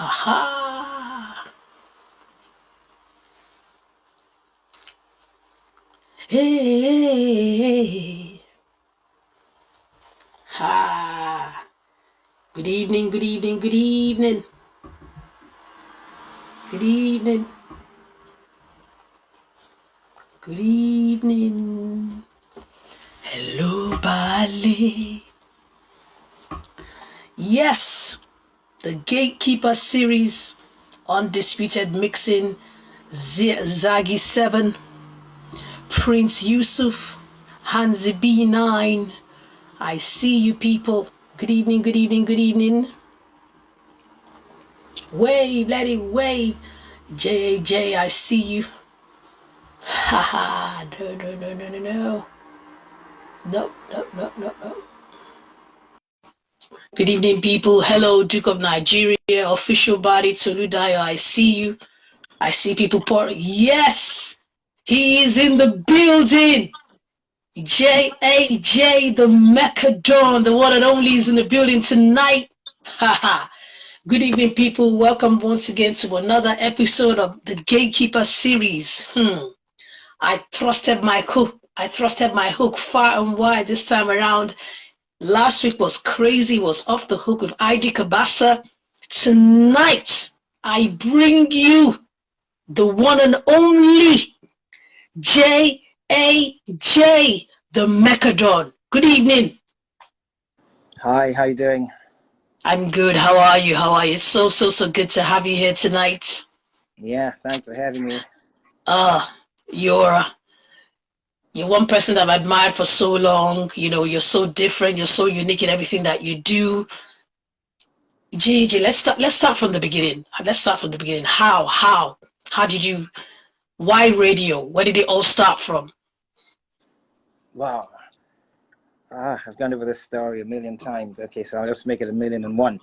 Ha ha. Hey. Ha. Good evening, good evening, good evening. Good evening. Good evening. Hello, Bali. Yes, the Gatekeeper series, Undisputed Mixing, Zagi 7, Prince Yusuf, Hansi B9. I see you people. Good evening, good evening, good evening. Wave, let it wave. JAJ, I see you. Haha, no, no, no, no, no, no. Nope, nope, nope, nope, nope. Good evening, people. Hello, Duke of Nigeria, official body, Toludayo. I see you. I see people pour. Yes, he is in the building. JAJ, the MECCA Dawn, the one and only, is in the building tonight. Haha. Good evening, people. Welcome once again to another episode of the Gatekeeper series. I trusted my hook. I trusted my hook far and wide this time around. Last week was crazy, was off the hook with ID Kabasa. Tonight, I bring you the one and only JAJ, the Mechadron. Good evening. Hi, how you doing? I'm good. How are you? How are you? It's so good to have you here tonight. Yeah, thanks for having me. You're one person that I've admired for so long. You know, you're so different. You're so unique in everything that you do. JJ, let's start from the beginning. Let's start from the beginning. How did you? Why radio? Where did it all start from? Wow. I've gone over this story a million times. Okay, so I'll just make it 1,000,001.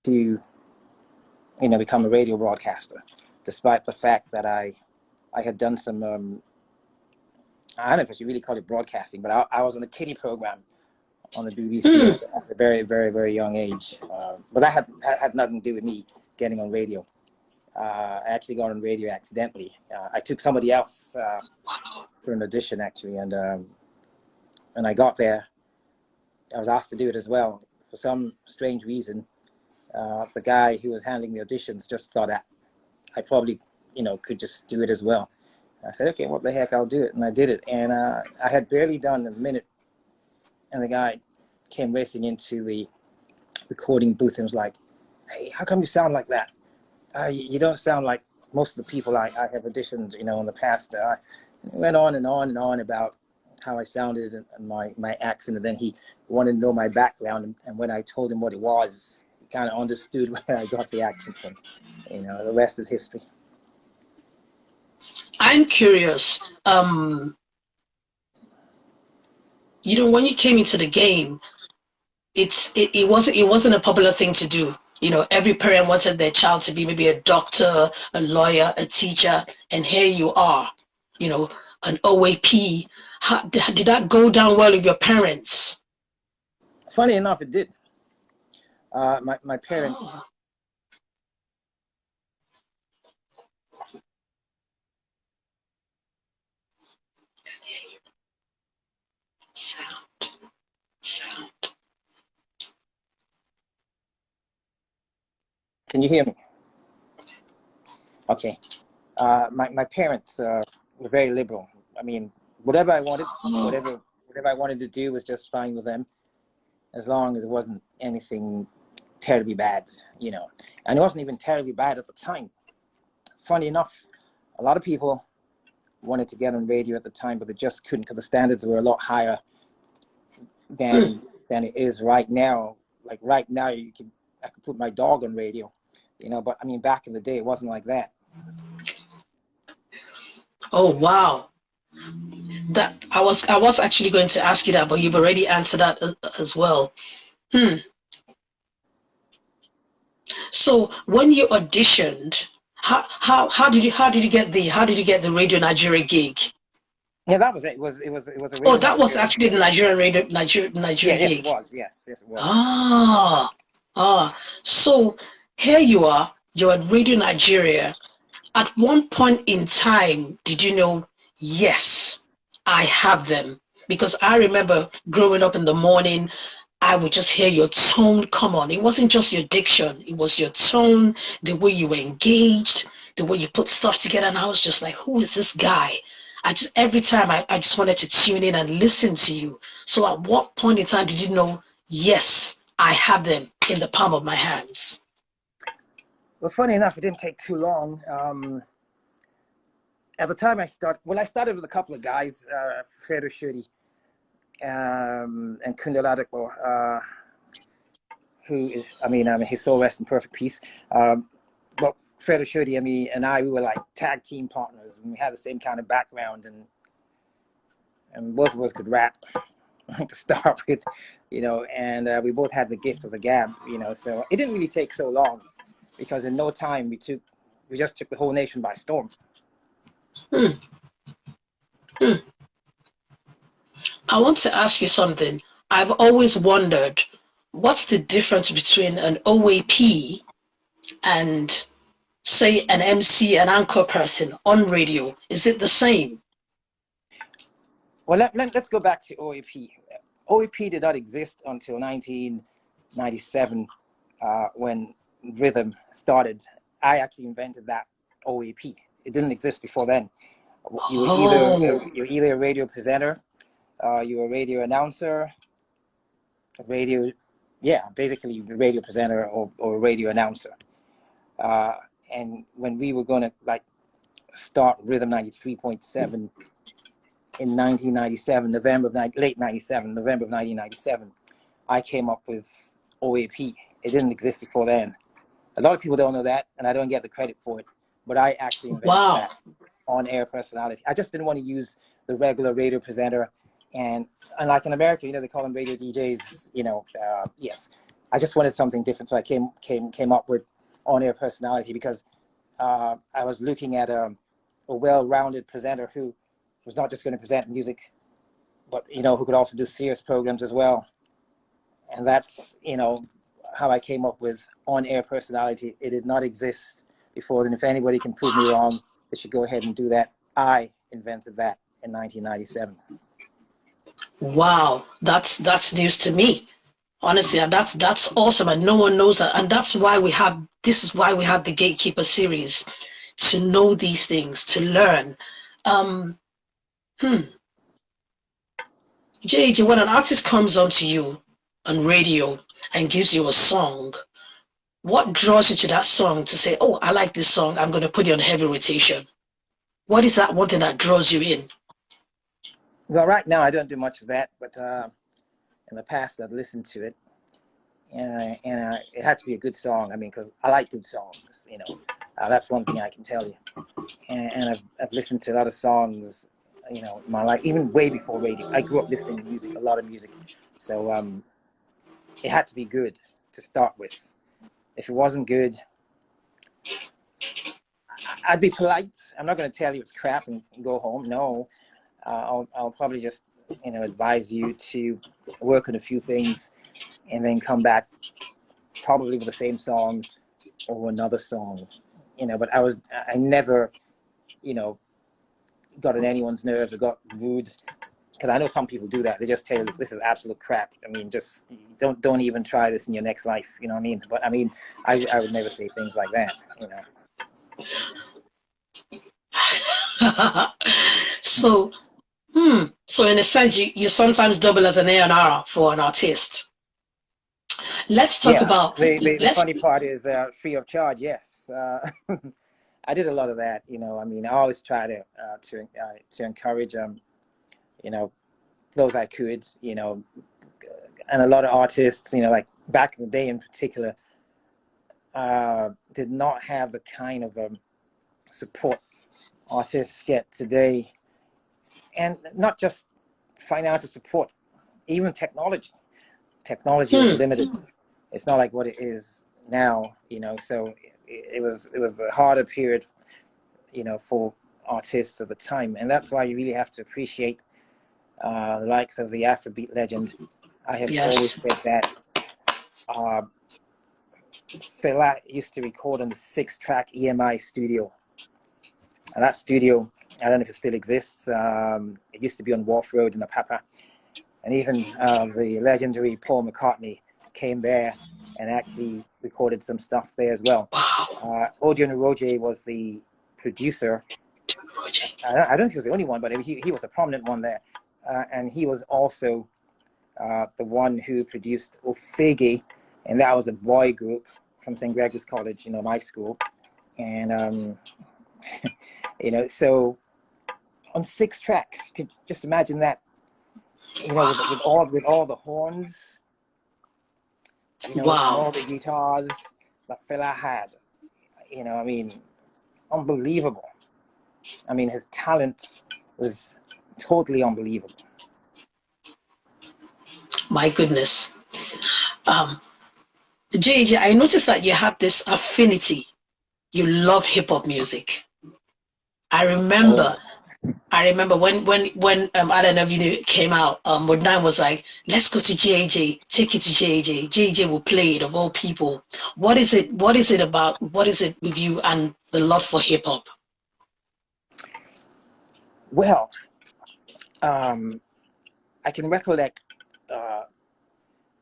To, become a radio broadcaster, despite the fact that I had done some, I don't know if I should really call it broadcasting, but I was on a kiddie program on the BBC at a very, very, very young age. But that had nothing to do with me getting on radio. I actually got on radio accidentally. I took somebody else for an audition, actually, and when I got there, I was asked to do it as well. For some strange reason, the guy who was handling the auditions just thought that I probably, could just do it as well. I said, okay, what the heck, I'll do it. And I did it. And I had barely done a minute, and the guy came racing into the recording booth and was like, hey, how come you sound like that? You don't sound like most of the people I have auditioned, in the past. It went on and on and on about how I sounded and my accent, and then he wanted to know my background. And when I told him what it was, he kind of understood where I got the accent from. The rest is history. I'm curious. When you came into the game, it wasn't a popular thing to do. Every parent wanted their child to be maybe a doctor, a lawyer, a teacher, and here you are, an OAP. Did that go down well with your parents? Funny enough, it did. My parents. Oh. Sound. Can you hear me? Okay. My parents were very liberal. I mean, whatever I wanted, whatever I wanted to do was just fine with them, as long as it wasn't anything terribly bad, And it wasn't even terribly bad at the time. Funny enough, a lot of people wanted to get on radio at the time, but they just couldn't because the standards were a lot higher than it is right now. Like right now, I could put my dog on radio, But I mean, back in the day, it wasn't like that. Oh wow! That I was actually going to ask you that, but you've already answered that as well. So when you auditioned, how did you get the Radio Nigeria gig? Yeah, that was it. It was a Oh, radio that was Nigeria. actually the Nigerian radio, Yeah, Nigerian yes, it gig. was. Yes, it was. Ah, so here you are, you're at Radio Nigeria. At one point in time, did you know, yes, I have them? Because I remember growing up in the morning, I would just hear your tone come on. It wasn't just your diction, it was your tone, the way you were engaged, the way you put stuff together. And I was just like, who is this guy? Every time I just wanted to tune in and listen to you. So at what point in time did you know, yes, I have them in the palm of my hands? Well, funny enough, it didn't take too long. At the time I started with a couple of guys, Fredo Shudi and Kundaladiko, who is, his soul rests in perfect peace. But Fredo Shudi, and I, we were like tag team partners, and we had the same kind of background, and both of us could rap to start with, and we both had the gift of the gab, so it didn't really take so long, because in no time we just took the whole nation by storm. Hmm. Hmm. I want to ask you something. I've always wondered, what's the difference between an OAP and, say, an MC, an anchor person on radio? Is it the same? Well, let's go back to OAP. OAP did not exist until 1997, when rhythm started. I actually invented that OAP. It didn't exist before then. You were Oh, either a radio presenter, you were a radio announcer, basically the radio presenter or a radio announcer. And when we were going to start Rhythm 93.7 in 1997, late 97, November of 1997, I came up with OAP. It didn't exist before then. A lot of people don't know that, and I don't get the credit for it, but I actually invented wow. that on-air personality. I just didn't want to use the regular radio presenter, and like in America, they call them radio DJs. Yes, I just wanted something different, so I came up with on-air personality, because I was looking at a well-rounded presenter who was not just going to present music, but who could also do serious programs as well. And that's how I came up with on-air personality. It did not exist before. And if anybody can prove me wrong, they should go ahead and do that. I invented that in 1997. Wow, that's news to me. Honestly, and that's awesome, and no one knows that. And this is why we have the Gatekeeper series, to know these things, to learn. Um, hmm. JJ, when an artist comes onto you on radio and gives you a song, what draws you to that song to say, oh, I like this song, I'm going to put it on heavy rotation? What is that one thing that draws you in? Well, right now I don't do much of that, but in the past I've listened to it, and it had to be a good song. Because I like good songs. That's one thing I can tell you. And I've listened to a lot of songs, in my life, even way before radio. I grew up listening to music, a lot of music, so it had to be good to start with. If it wasn't good, I'd be polite. I'm not going to tell you it's crap and go home. No, I'll probably just advise you to work on a few things and then come back probably with the same song or another song. But I never got on anyone's nerves or got rude, because I know some people do that. They just tell you, this is absolute crap. Just don't even try this in your next life. You know what I mean? But I would never say things like that. So, so in a sense, you sometimes double as an A&R for an artist. Let's talk Yeah. about, The let's, funny part is free of charge. Yes. I did a lot of that. I always try to encourage those I could, and a lot of artists, like back in the day in particular, did not have the kind of support artists get today, and not just financial support, even technology. Technology was limited. It's not like what it is now, so it was a harder period, for artists of the time, and that's why you really have to appreciate the likes of the Afrobeat legend. I have always Yes. said that Fela used to record in the 6-track EMI studio, and that studio, I don't know if it still exists. It used to be on Wharf Road in Apapa, and even the legendary Paul McCartney came there and actually recorded some stuff there as well. Wow. Odeon Roje was the producer. I don't know if he was the only one, but he was a prominent one there. And he was also the one who produced Ofege, and that was a boy group from St. Gregory's College, my school. And, so on 6 tracks, you could just imagine that, with all the horns, and all the guitars that Fela had, unbelievable. His talent was totally unbelievable. My goodness. JJ, I noticed that you have this affinity. You love hip hop music. I remember when I don't know if you came out, Modern was like, let's go to JJ, take it to JJ. JJ will play it of all people. What is it about? What is it with you and the love for hip hop? Well, I can recollect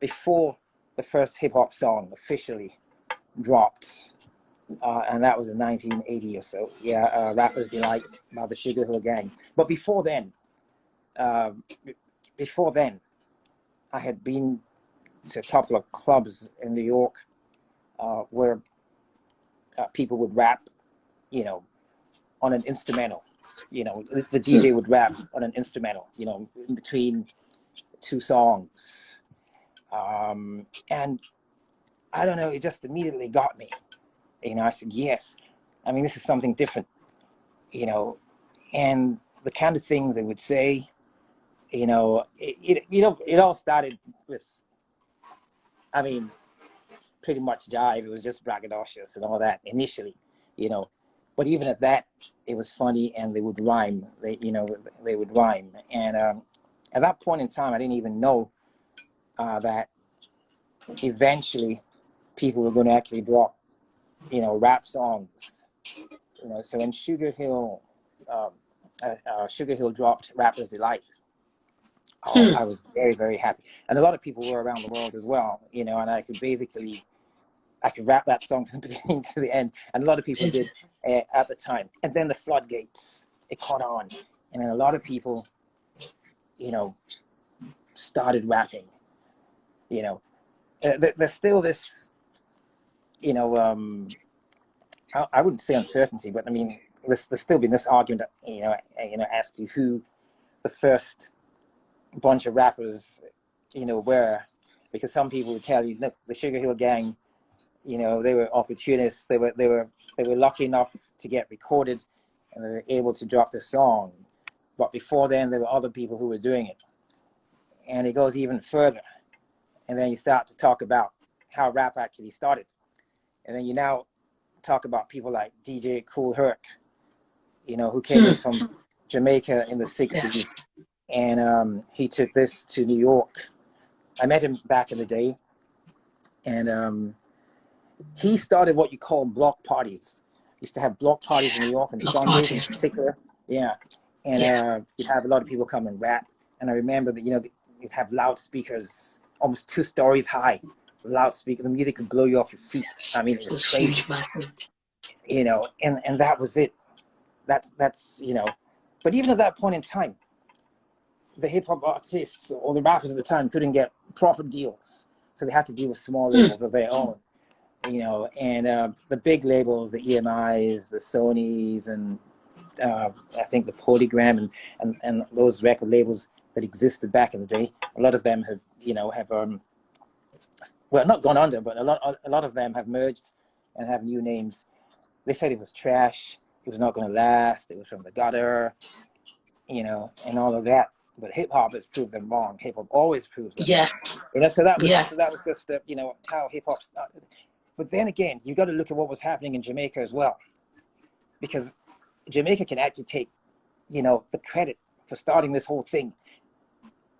before the first hip hop song officially dropped, and that was in 1980 or so. Yeah, Rapper's Delight by the Sugar Hill Gang. But before then, I had been to a couple of clubs in New York where people would rap, on an instrumental. The DJ would rap on an instrumental, in between 2 songs. And I don't know, it just immediately got me. I said, yes, this is something different, and the kind of things they would say, it all started with, pretty much jive. It was just braggadocious and all that initially, but even at that, it was funny, and they would rhyme. They would rhyme. And at that point in time, I didn't even know that eventually people were going to actually drop, rap songs. So when Sugar Hill dropped Rapper's Delight, I was very, very happy. And a lot of people were around the world as well, and I could rap that song from the beginning to the end, and a lot of people did at the time. And then the floodgates, it caught on, and then a lot of people, started rapping. There's still this, I wouldn't say uncertainty, but there's still been this argument, as to who the first bunch of rappers, were, because some people would tell you, look, the Sugar Hill Gang, they were opportunists. They were lucky enough to get recorded, and they were able to drop the song. But before then, there were other people who were doing it. And it goes even further. And then you start to talk about how rap actually started. And then you now talk about people like DJ Kool Herc, who came in from Jamaica in the 60s. Yes. And he took this to New York. I met him back in the day. And he started what you call block parties. Used to have block parties in New York, and Sundays in particular. Yeah. And you'd have a lot of people come and rap. And I remember that, you'd have loudspeakers almost 2 stories high. Loudspeaker, the music could blow you off your feet. It was crazy. And that was it. That's but even at that point in time, the hip hop artists or the rappers at the time couldn't get profit deals. So they had to deal with small labels of their own. And the big labels, the EMIs, the Sonys, and I think the Polygram and those record labels that existed back in the day, a lot of them have well, not gone under, but a lot of them have merged and have new names. They said it was trash, it was not going to last, it was from the gutter, and all of that. But hip hop has proved them wrong. Hip hop always proves them wrong. So that was just how hip hop started. But then again, you got to look at what was happening in Jamaica as well, because Jamaica can actually take, the credit for starting this whole thing,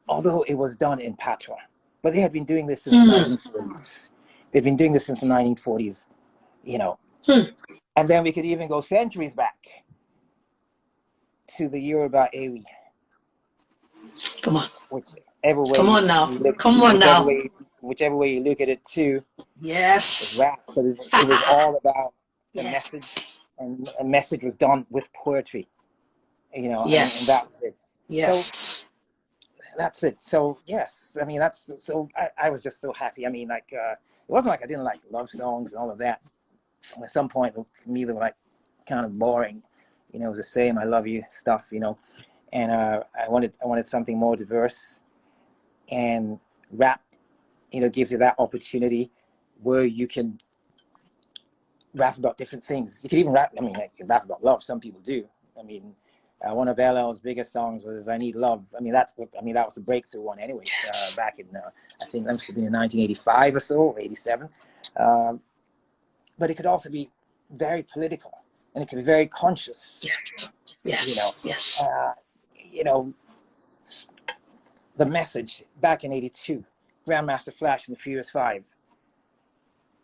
although it was done in patois. But they had been doing this since the 1940s. They've been doing this since the 1940s, And then we could even go centuries back to the Yoruba Ewi. Come on. Whichever way Come on now. Whichever way you look at it too. Yes. Rap, but it was all about the yes. message, and a message was done with poetry. Yes. And that was it. Yes. So that's it. So yes, I mean I was just so happy. I mean, like it wasn't like I didn't like love songs and all of that. At some point for me they were like kind of boring. It was the same I love you stuff, and I wanted something more diverse, and rap gives you that opportunity where you can rap about different things. You could even rap, you can rap about love. Some people do. One of LL's biggest songs was "I Need Love." That was the breakthrough one anyway. Back in I think that must have been in 1985 or so, or 87. But it could also be very political, and it could be very conscious. Yes. Yes. The message back in '82, Grandmaster Flash and the Furious Five.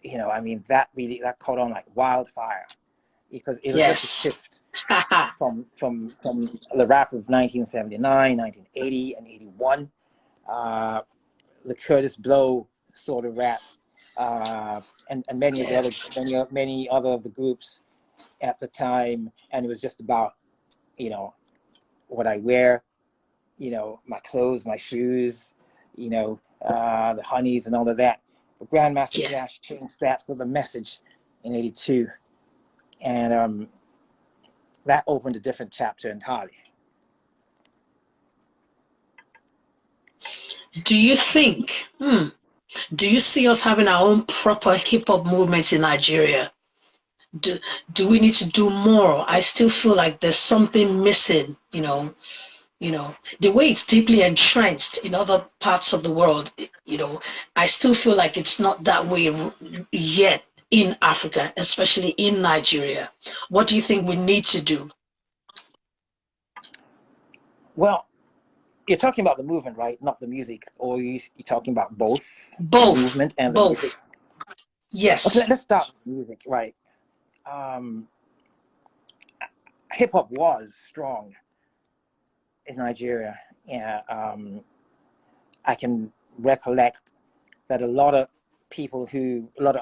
That caught on like wildfire, because it was just a shift from the rap of 1979, 1980, and 81, the Curtis Blow sort of rap, and many other of the groups at the time, and it was just about what I wear, my clothes, my shoes, the honeys and all of that. But Grandmaster Flash changed that with a message in '82, and that opened a different chapter entirely. Do you think? Do you see us having our own proper hip hop movement in Nigeria? Do we need to do more? I still feel like there's something missing. The way it's deeply entrenched in other parts of the world. I still feel like it's not that way yet in Africa, especially in Nigeria. What do you think we need to do? Well, you're talking about the movement, right? Not the music, or you're talking about both? Both. The movement and both. The music. Yes. Okay, let's start with music, right? Hip hop was strong in Nigeria. Yeah, I can recollect that a lot of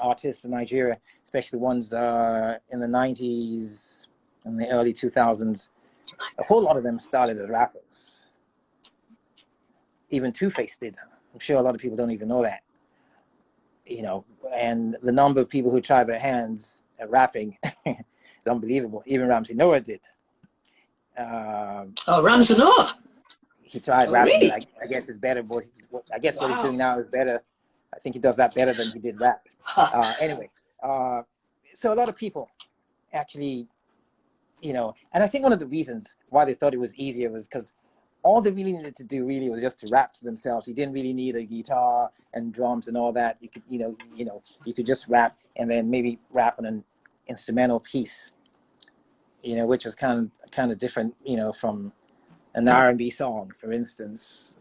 artists in Nigeria, especially ones in the 90s and the early 2000s, a whole lot of them started as rappers. Even Two-Face did. I'm sure a lot of people don't even know that. And the number of people who tried their hands at rapping is unbelievable. Even Ramsey Noah did. Ramsey Noah. He tried rapping, really? but I guess it's better. What he's doing now is better. I think he does that better than he did rap. Anyway, so a lot of people actually, and I think one of the reasons why they thought it was easier was because all they really needed to do was just to rap to themselves. You didn't really need a guitar and drums and all that. You could, you could just rap and then maybe rap on an instrumental piece, which was kind of different, from an R&B song, for instance,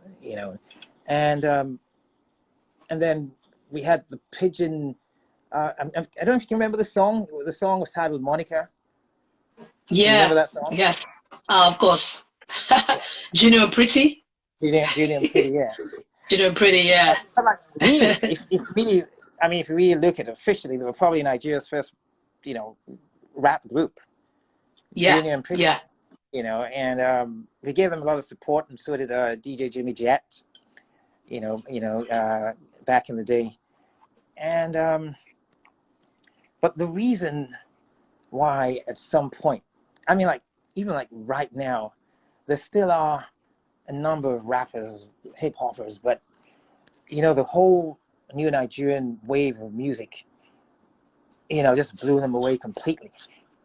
and then we had the Pigeon. I don't know if you can remember the song. The song was titled Monica. Yeah. You remember that song? Yes. Of course. Junior and Pretty. Junior and Pretty, yeah. Junior and Pretty, yeah. Really, if you really look at it officially, they were probably Nigeria's first, rap group. Yeah. Junior and Pretty. Yeah. And we gave them a lot of support, and so did DJ Jimmy Jet. Back in the day, and but the reason why at some point, even right now, there still are a number of rappers, hip hoppers, but the whole new Nigerian wave of music, just blew them away completely,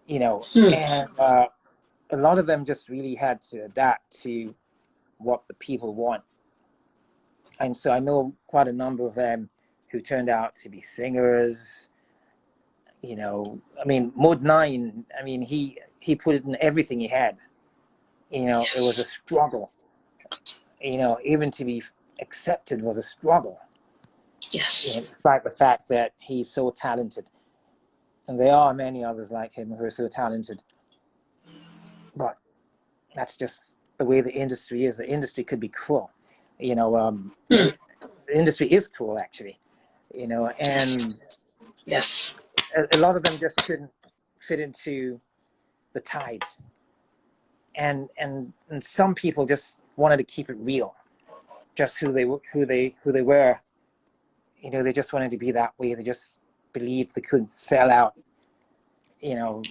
and a lot of them just really had to adapt to what the people want. And so I know quite a number of them who turned out to be singers. Mode 9, he he put it in everything he had. You know, it was a Yes. struggle. You know, even to be accepted was a struggle. You know, Yes. despite the fact that he's so talented, and there are many others like him who are so talented. But that's just the way the industry is. The industry could be cruel. You know, Hmm. the industry is cruel, actually. You know, Yes. and Yes. a lot of them just couldn't fit into the tides. And some people just wanted to keep it real, just who they were. You know, they just wanted to be that way. They just believed they could sell out. You know,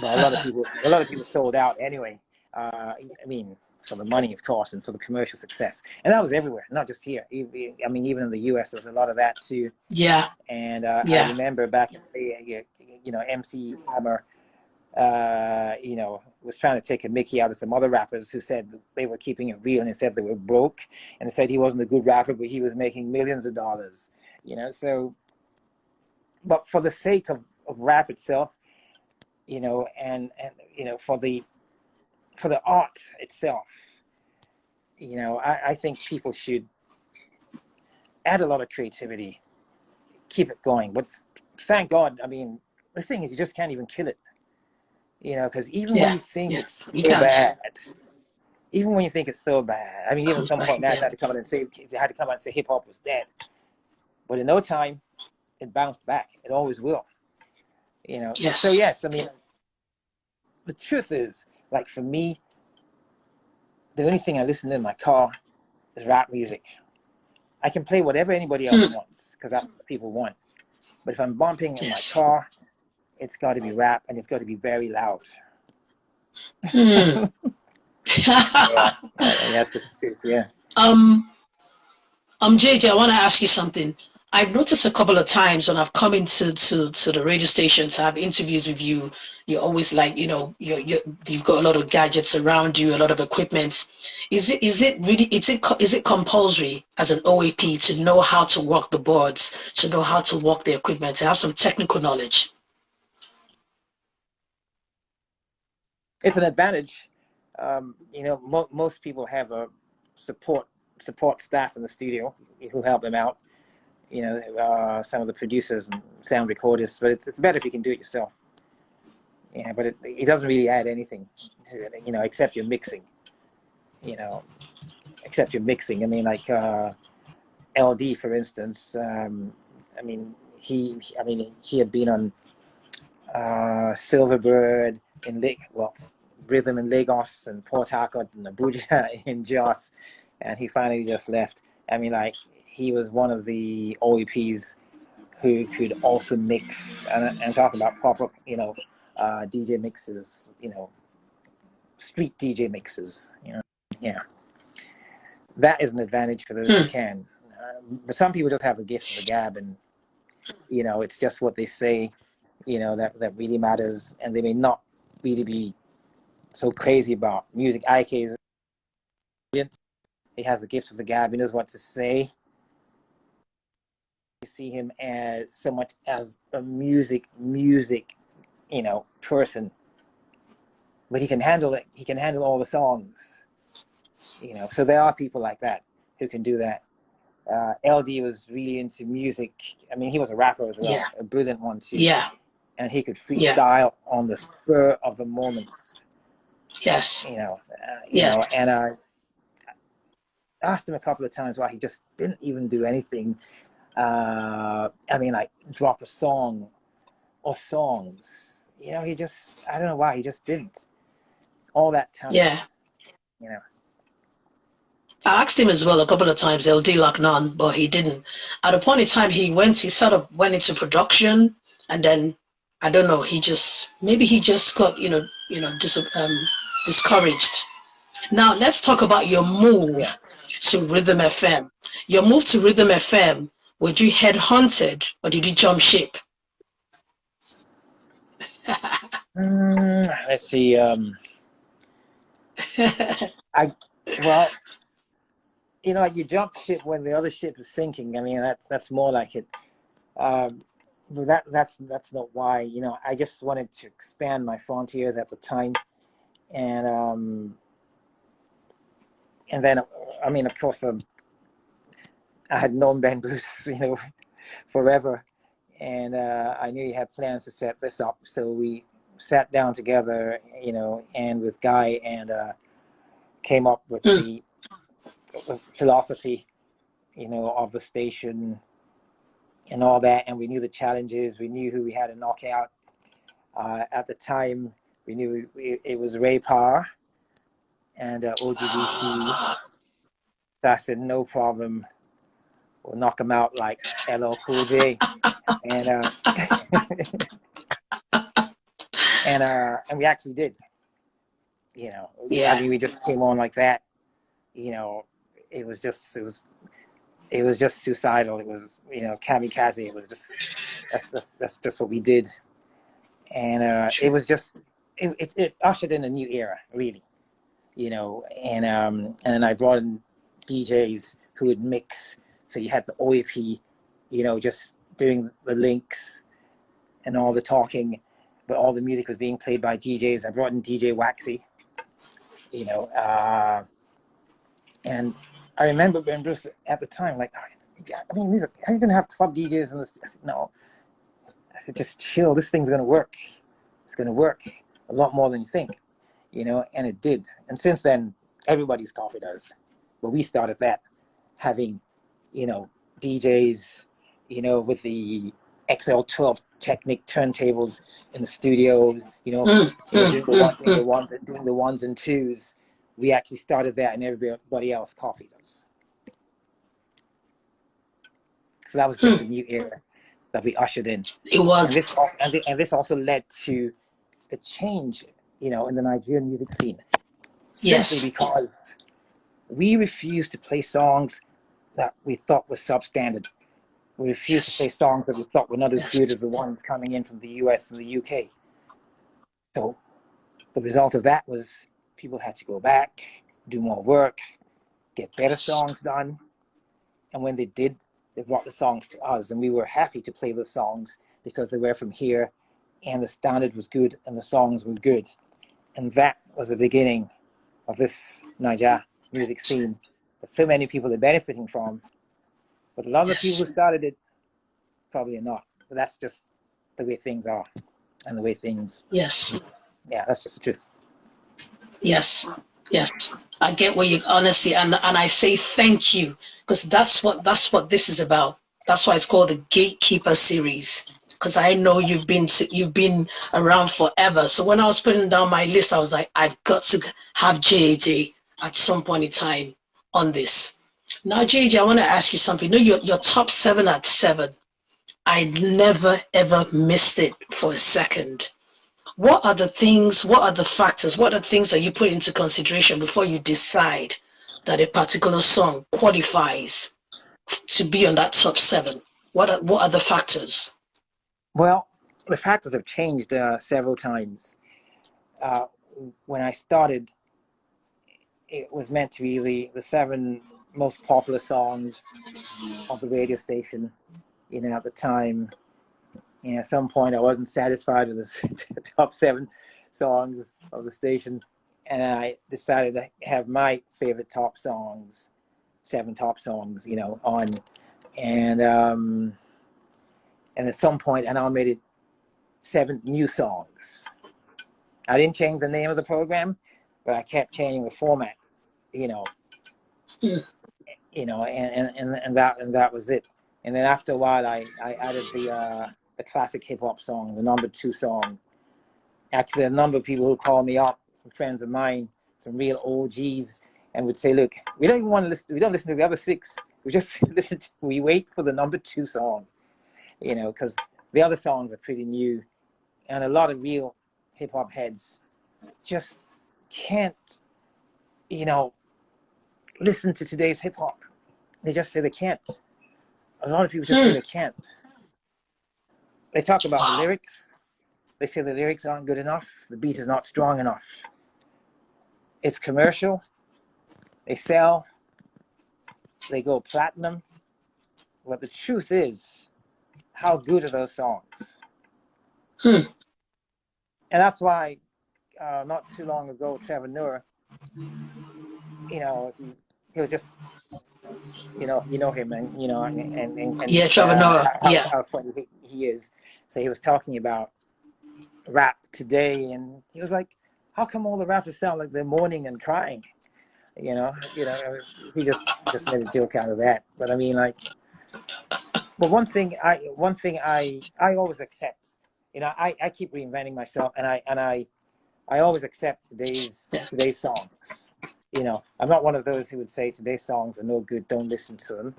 but a lot of people sold out anyway. I mean, for the money, of course, and for the commercial success, and that was everywhere, not just here. I mean, even in the U.S., there's a lot of that too. Yeah. And I Yeah. remember back in the day, you know, MC Hammer, you know, was trying to take a Mickey out of some other rappers who said they were keeping it real, and they said they were broke, and said he wasn't a good rapper, but he was making millions of dollars. You know, so, but for the sake of rap itself, you know, and you know, for the art itself, you know, I think people should add a lot of creativity, keep it going. But thank God, I mean, the thing is, you just can't even kill it, you know, because even when Yeah. you think Yeah. it's You so can't. bad, even when you think it's so bad, I mean, even at Comes some back point, Nas again. had to come out and say, hip hop was dead. But in no time, it bounced back. It always will, you know. So Yes. yes, I mean, the truth is, like for me, the only thing I listen to in my car is rap music. I can play whatever anybody else Hmm. wants because that's what people want. But if I'm bumping in my Yes. car, it's got to be rap and it's got to be very loud. Hmm. Yeah, that's just the truth. Yeah. um. JJ, I want to ask you something. I've noticed a couple of times when I've come into to the radio station to have interviews with you, you're always like, you know, you've got a lot of gadgets around you, a lot of equipment. Is it compulsory as an OAP to know how to work the boards, to know how to work the equipment, to have some technical knowledge? It's an advantage. You know, most people have a support staff in the studio who help them out. You know, some of the producers and sound recorders, but it's better if you can do it yourself. Yeah, but it doesn't really add anything to it, you know, except your mixing. You know, except your mixing. I mean, like LD, for instance. I mean, he had been on Silverbird in Rhythm in Lagos and Port Harcourt and Abuja in Jos, and he finally just left. I mean, like he was one of the OEPs who could also mix and talk about proper, you know, DJ mixes, you know, street DJ mixes, you know, yeah. That is an advantage for those who Hmm. can. But some people just have the gift of the gab, and you know, it's just what they say, you know, that really matters, and they may not really be so crazy about music. IK is brilliant. He has the gift of the gab. He knows what to say. I see him as so much as a music, you know, person, but he can handle it. He can handle all the songs, you know. So there are people like that who can do that. LD was really into music. I mean, he was a rapper as well, Yeah. a brilliant one too, Yeah. and he could Yeah. freestyle on the spur of the moment. Yes. Yes. And I asked him a couple of times why he just didn't even do anything. I mean, like drop a song or songs. You know, I don't know why he just didn't. All that talent, Yeah. you know. I asked him as well a couple of times, LD like none, but he didn't. At a point in time, he sort of went into production, and then I don't know. Maybe he just got discouraged. Now let's talk about your Yeah. move to Rhythm FM. Your move to Rhythm FM. Were you headhunted or did you jump ship? Let's see. I well, you know, like you jump ship when the other ship is sinking. I mean, that's more like it. Um, But that's not why. You know, I just wanted to expand my frontiers at the time, and then I mean, of course, I had known Ben Bruce, you know, forever, and I knew he had plans to set this up. So we sat down together, you know, and with Guy, and came up with the philosophy, you know, of the station and all that. And we knew the challenges. We knew who we had to knock out. At the time, we knew it was Ray Parr and OGBC. So I said, no problem. We'll knock him out like LL Cool J. And and we actually did. You know, Yeah. I mean, we just came on like that. You know, it was just suicidal. It was, you know, kamikaze. It was just that's just what we did, and it was just it ushered in a new era, really. You know, and I brought in DJs who would mix. So you had the OEP, you know, just doing the links and all the talking, but all the music was being played by DJs. I brought in DJ Waxy, you know, and I remember Ben Bruce at the time, like, I mean, are you going to have club DJs in this? I said, no. I said, just chill. This thing's going to work. It's going to work a lot more than you think, you know, and it did. And since then, everybody's coffee does. But we started that, having, you know, DJs, you know, with the XL12 Technic turntables in the studio, you know, doing the ones and twos. We actually started that, and everybody else coffee does. So that was just a new era that we ushered in. It was. And this also led to a change, you know, in the Nigerian music scene. Simply because we refused to play songs that we thought were substandard. We refused to play songs that we thought were not as good as the ones coming in from the US and the UK. So the result of that was people had to go back, do more work, get better songs done. And when they did, they brought the songs to us, and we were happy to play the songs because they were from here, and the standard was good, and the songs were good. And that was the beginning of this Naija music scene that so many people are benefiting from. But a lot of the people who started it probably are not. But that's just the way things are, and the way things. Yes. Yeah, that's just the truth. Yes. Yes. I get what you honestly, and I say thank you, because that's what this is about. That's why it's called the Gatekeeper series, because I know you've been around forever. So when I was putting down my list, I was like, I've got to have JJ at some point in time on this. Now, JJ, I want to ask you something. You know, your top 7 at 7. I never ever missed it for a second. What are the things, what are the factors, what are the things that you put into consideration before you decide that a particular song qualifies to be on that top 7? What are the factors? Well, the factors have changed several times. When I started, it was meant to be the 7 most popular songs of the radio station, you know, at the time. And at some point I wasn't satisfied with the top 7 songs of the station, and I decided to have my favorite top songs, 7 top songs, you know, on. And at some point I now made it 7 new songs. I didn't change the name of the program, but I kept changing the format, you know. You know, and that was it. And then after a while I added the classic hip-hop song, the number 2 song. Actually, a number of people who call me up, some friends of mine, some real OGs, and would say, look, we don't even want to listen, we don't listen to the other 6. We just we wait for the number 2 song, you know, because the other songs are pretty new, and a lot of real hip-hop heads just can't, you know, listen to today's hip-hop. They just say they can't. A lot of people just say they can't. They talk about the lyrics. They say the lyrics aren't good enough. The beat is not strong enough. It's commercial. They sell. They go platinum. But the truth is, how good are those songs? Hmm. And that's why not too long ago, Trevor Noah, he was just, you know him, and Yeah, Trevor Noah. Yeah. how funny he is. So he was talking about rap today, and he was like, how come all the rappers sound like they're mourning and crying? He just made a joke out of that. But I mean, like, but one thing I always accept. I keep reinventing myself, and I always accept today's songs. I'm not one of those who would say today's songs are no good, don't listen to them.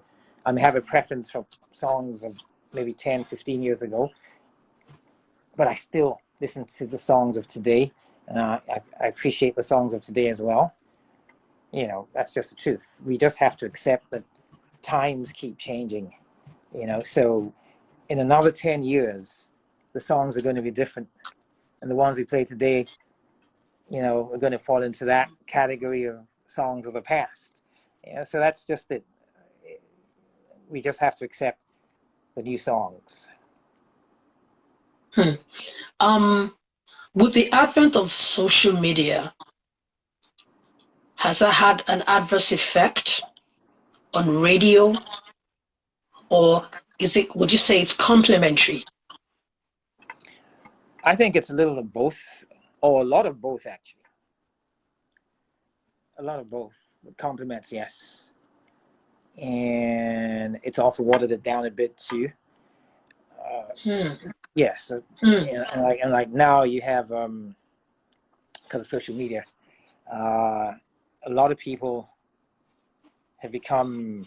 I have a preference for songs of maybe 10, 15 years ago, but I still listen to the songs of today, and I appreciate the songs of today as well. That's just the truth. We just have to accept that times keep changing, so in another 10 years, the songs are going to be different, and the ones we play today, are going to fall into that category of songs of the past. So that's just it. We just have to accept the new songs. With the advent of social media, has that had an adverse effect on radio, or would you say it's complementary? I think it's a little of both, or a lot of both, actually. A lot of both. Compliments, yes. And it's also watered it down a bit too. Yes. And like now you have, because of social media, a lot of people have become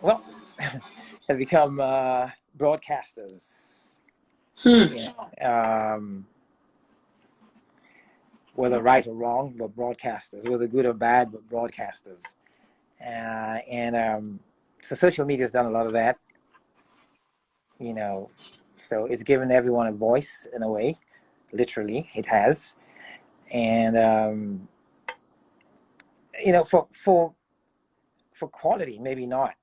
broadcasters. Whether right or wrong, but broadcasters. Whether good or bad, but broadcasters. So social media's done a lot of that. So it's given everyone a voice in a way. Literally, it has. And for quality, maybe not.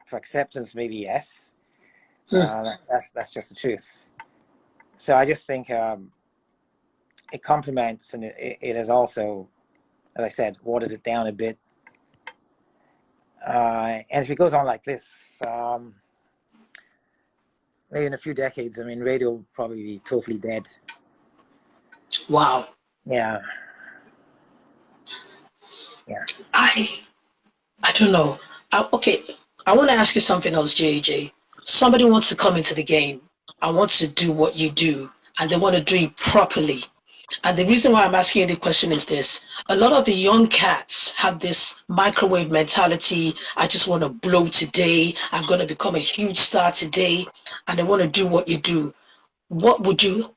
For acceptance, maybe yes. That's just the truth. So I just think it complements, and it has also, as I said, watered it down a bit. And if it goes on like this, maybe in a few decades, radio will probably be totally dead. Wow. Yeah. I don't know. Okay, I want to ask you something else, JJ. Somebody wants to come into the game and wants to do what you do, and they want to do it properly. And the reason why I'm asking you the question is this. A lot of the young cats have this microwave mentality. I just want to blow today. I'm going to become a huge star today. And they want to do what you do. How would you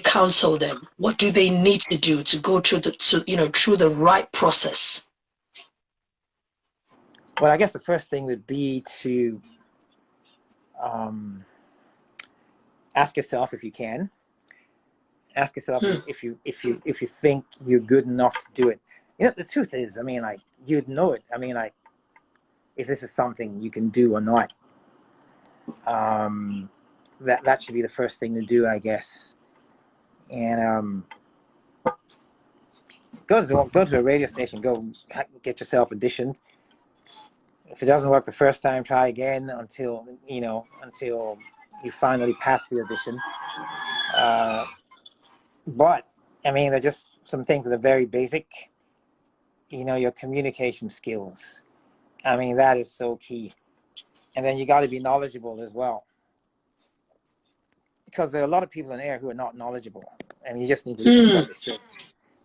counsel them? What do they need to do to go through through the right process? Well, I guess the first thing would be to ask yourself, if you can, if you think you're good enough to do it. The truth is, you'd know it. If this is something you can do or not. That should be the first thing to do, I guess. And go to a radio station. Go get yourself auditioned. If it doesn't work the first time, try again until you finally pass the audition. But they're just some things that are very basic. Your communication skills. That is so key. And then you got to be knowledgeable as well, because there are a lot of people in air who are not knowledgeable, and you just need to listen to what they say,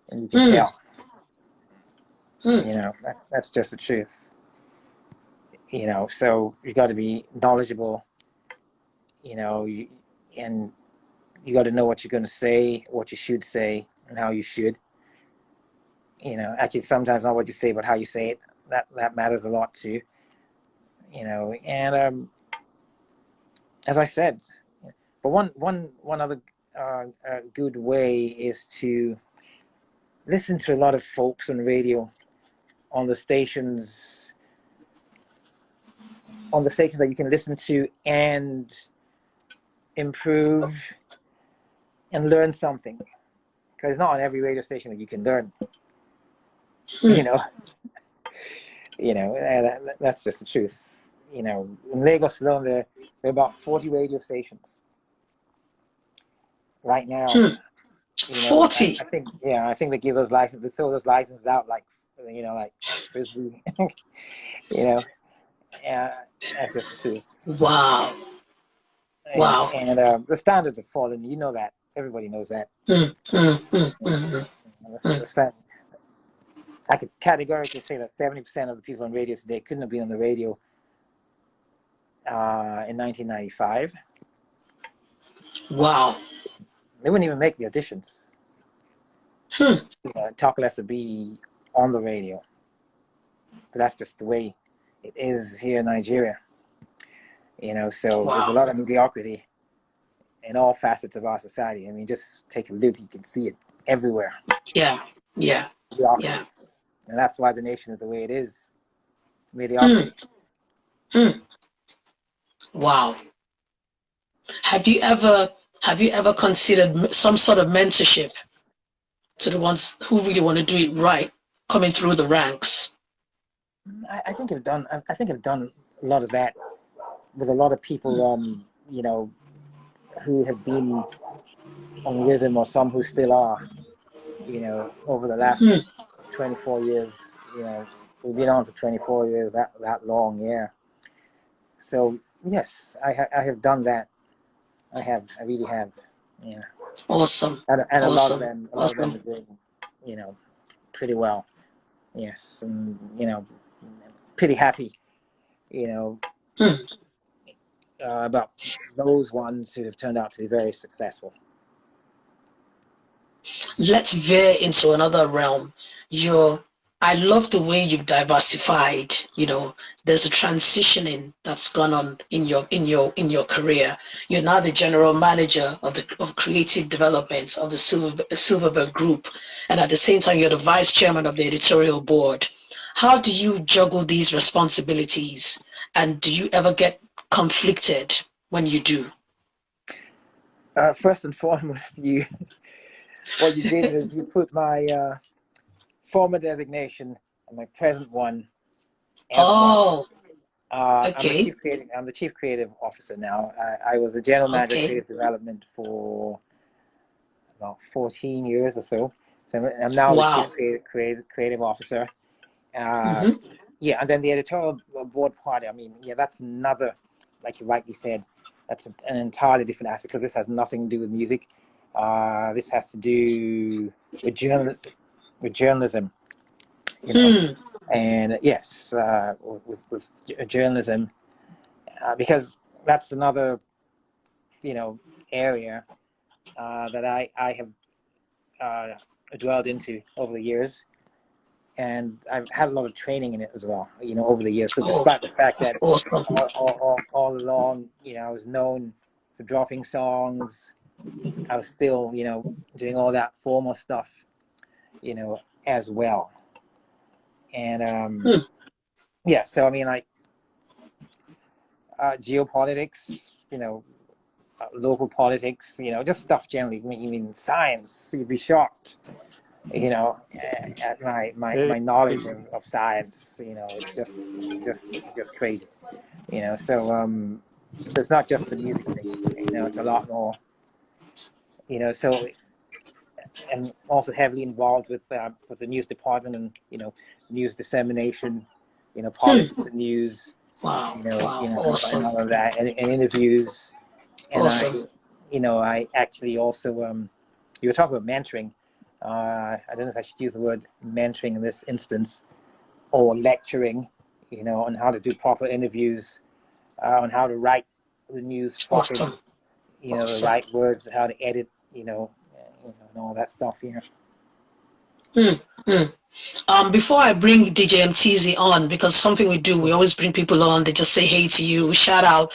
and you can tell. That's just the truth. So you got to be knowledgeable. And you got to know what you're going to say, what you should say, and how you should. Actually, sometimes not what you say, but how you say it. That matters a lot too. And as I said, but one other good way is to listen to a lot of folks on radio, on the stations on the station that you can listen to and improve and learn something. Because it's not on every radio station that you can learn. You know, that's just the truth. You know, in Lagos alone, there are about 40 radio stations right now. You know, 40. I think they give those licenses, they throw those licenses out like frisbee. You know, that's just the truth. Wow. Yes, Wow. and the standards have fallen. You know that. Everybody knows that. I could categorically say that 70% of the people on radio today couldn't have been on the radio in 1995. Wow. They wouldn't even make the auditions. Talk less to be on the radio. But that's just the way it is here in Nigeria. You know, so there's a lot of mediocrity in all facets of our society. I mean, just take a look, you can see it everywhere. Yeah. Mediocrity. And that's why the nation is the way it is. Mediocrity. Wow. Have you ever considered some sort of mentorship to the ones who really want to do it right, coming through the ranks? I think I've done a lot of that with a lot of people, you know, who have been on rhythm, or some who still are, you know, over the last 24 years. You know, we've been on for 24 years, that long, yeah. So yes, I have done that. I really have, yeah. Awesome. And awesome. a lot of them are doing, you know, pretty well. Yes, and you know, pretty happy, you know, about those ones who have turned out to be very successful. Let's veer into another realm. I love the way you've diversified. You know, there's a transitioning that's gone on in your career. You're now the general manager of creative development of the Silverberg Group, and at the same time, you're the vice chairman of the editorial board. How do you juggle these responsibilities, and do you ever get conflicted when you do? First and foremost, what you did is you put my former designation and my present one as one. Okay. I'm the chief creative officer now. I was the general manager of creative development for about 14 years or so. So I'm now the chief creative officer. Yeah, and then the editorial board part, I mean, yeah, that's another, like you rightly said, that's an entirely different aspect, because this has nothing to do with music. This has to do with journalism, you know. And yes, with journalism, because that's another, you know, area that I have dwelled into over the years. And I've had a lot of training in it as well, you know, over the years. So despite the fact that all along, you know, I was known for dropping songs, I was still, you know, doing all that formal stuff, you know, as well. And yeah, so I mean, like geopolitics, you know, local politics, you know, just stuff generally. I mean, science, you'd be shocked, you know, at my knowledge of science. You know, it's just crazy, you know. So it's not just the music thing, you know, it's a lot more, you know. So, and also heavily involved with the news department, and you know, news dissemination, you know, policy for news, you know, awesome. And all of that, and interviews. And awesome. I actually also you were talking about mentoring. I don't know if I should use the word mentoring in this instance, or lecturing, you know, on how to do proper interviews, on how to write the news properly, awesome. You know, awesome. The right words, how to edit, you know, and all that stuff, you know. Before I bring DJ MTZ on, because something we do, we always bring people on, they just say hey to you, shout out.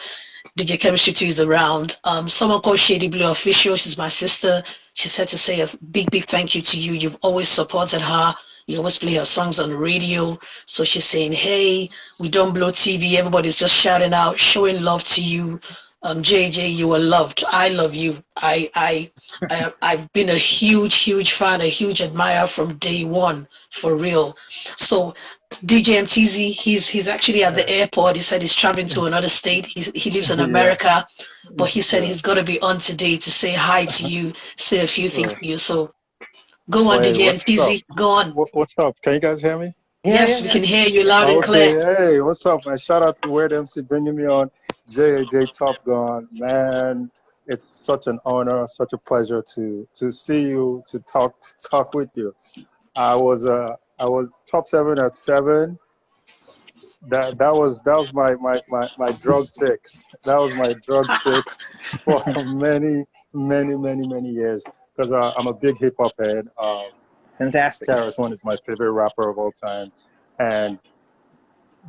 DJ Chemistry 2 is around. Someone called Shady Blue Official, she's my sister. She said to say a big thank you to you. You've always supported her. We always play her songs on the radio. So she's saying, hey, we don't blow TV. Everybody's just shouting out, showing love to you. JJ, you are loved. I love you. I've been a huge fan, a huge admirer from day one, for real. So DJ MTZ, he's actually at the airport. He said he's traveling to another state. He lives in Yeah, America, but he said yeah, he's got to be on today to say hi to you, say a few things sure. to you. So go on, Well, hey, DJ what's up? MTZ. Go on. What's up? Can you guys hear me? Yeah, Yes, yeah, we yeah. can hear you loud and Okay, clear. hey, what's up, man? Shout out to Weird MC bringing me on. JAJ Top Gun, man. It's such an honor, such a pleasure to see you, to talk with you. I was top 7 at 7. That was my drug fix. That was my drug fix for many years because I'm a big hip hop head. Fantastic. KRS-One is my favorite rapper of all time, and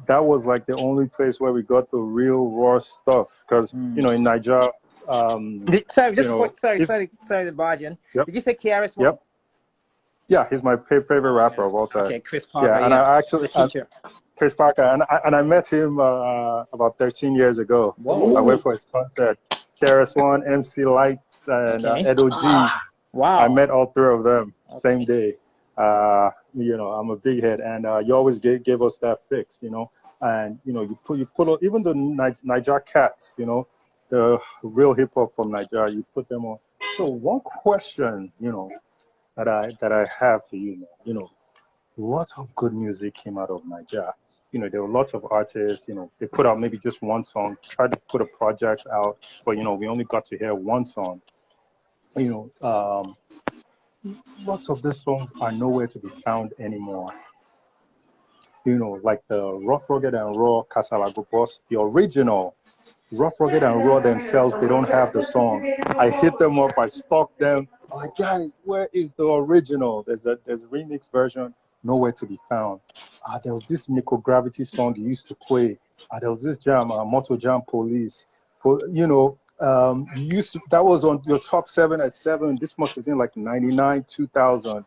that was like the only place where we got the real raw stuff. Because in Nigeria, Sorry, you just before, know, if sorry to barge in. yep, Did you say KRS-One? yep, yeah, he's my favorite rapper Okay, of all time. okay, Chris Parker, Yeah, and yeah, I my actually teacher. Chris Parker, and I met him about 13 years ago. Whoa, I went Ooh, for his concert. KRS-One, MC Lights, and okay, Edo G. ah, I wow, met all three of them same okay, day. I'm a big head, and you always gave us that fix, and you put even the Niger cats, the real hip hop from Nigeria, you put them on. So one question, that I have for you, lots of good music came out of Nigeria. There were lots of artists, they put out maybe just one song, tried to put a project out, but we only got to hear one song. You know, lots of these songs are nowhere to be found anymore. Like the Rough, Rugged, and Raw Casalago Boss, the original Rough, Rugged, and Raw themselves, they don't have the song. I hit them up, I stalked them. I'm like, guys, where is the original? There's a remix version, nowhere to be found. There was this microgravity song you used to play. There was this jam, Moto Jam Police. That was on your top 7 at 7. This must have been like 99, 2000.